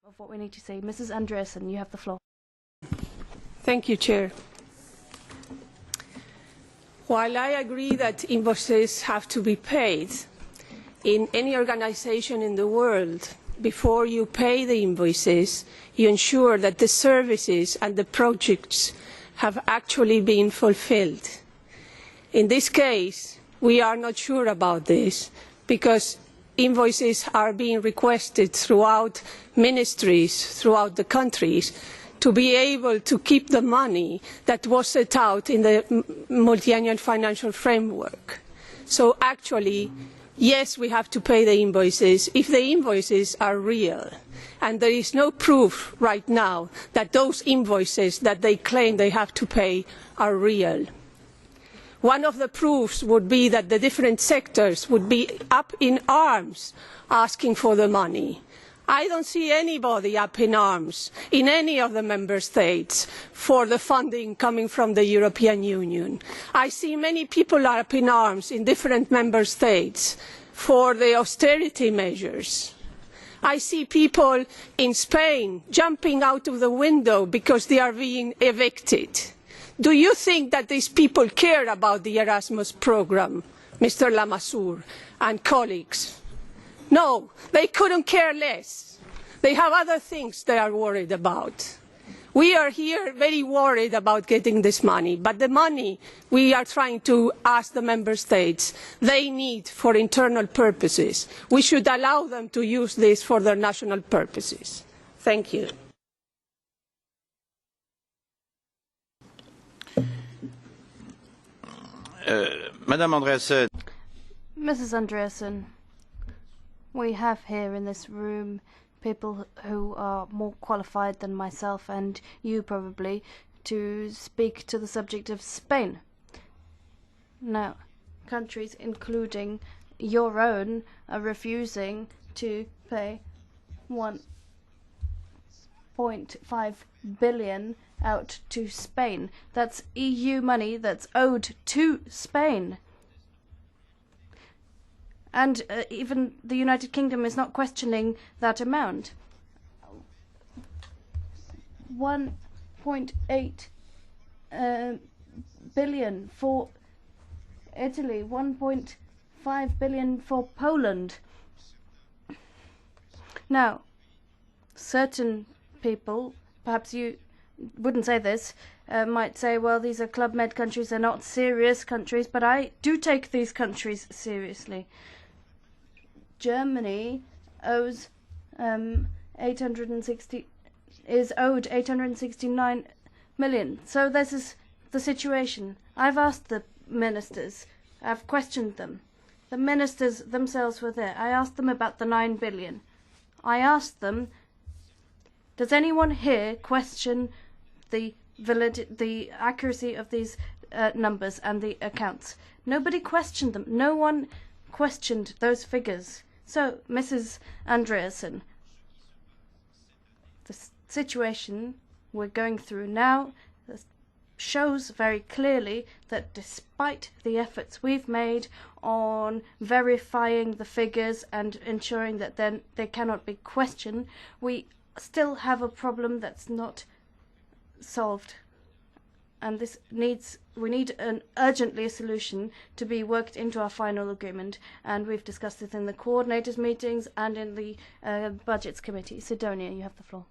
of what we need to say. Mrs. Andreasen, you have the floor. Thank you, Chair. While I agree that invoices have to be paid, in any organization in the world, before you pay the invoices, you ensure that the services and the projects have actually been fulfilled. In this case, we are not sure about this because invoices are being requested throughout ministries, throughout the countries, to be able to keep the money that was set out in the Multiannual Financial Framework. So actually, yes, we have to pay the invoices if the invoices are real. And there is no proof right now that those invoices that they claim they have to pay are real. One of the proofs would be that the different sectors would be up in arms asking for the money. I don't see anybody up in arms in any of the member states for the funding coming from the European Union. I see many people up in arms in different member states for the austerity measures. I see people in Spain jumping out of the window because they are being evicted. Do you think that these people care about the Erasmus programme, Mr. Lamassoure and colleagues? No, they couldn't care less. They have other things they are worried about. We are here very worried about getting this money, but the money we are trying to ask the member states they need for internal purposes. We should allow them to use this for their national purposes. Thank you. Madam Andreasen. Mrs. Andreasen, we have here in this room people who are more qualified than myself and you probably to speak to the subject of Spain. Now, countries including your own are refusing to pay 1.5 billion out to Spain. That's EU money that's owed to Spain. And even the United Kingdom is not questioning that amount. 1.8 billion for Italy, 1.5 billion for Poland. Now, certain people, perhaps you wouldn't say this, might say, well, these are Club Med countries, they're not serious countries, but I do take these countries seriously. Germany owes is owed 869 million. So this is the situation. I've asked the ministers, I've questioned them. The ministers themselves were there. I asked them about the 9 billion. I asked them, does anyone here question the accuracy of these numbers and the accounts? Nobody questioned them. No one questioned those figures. So, Mrs. Andreasen, the situation we're going through now shows very clearly that despite the efforts we've made on verifying the figures and ensuring that then they cannot be questioned, we still have a problem that's not solved. And we need urgently a solution to be worked into our final agreement. And we've discussed it in the coordinators' meetings and in the Budgets Committee. Sidonia, you have the floor.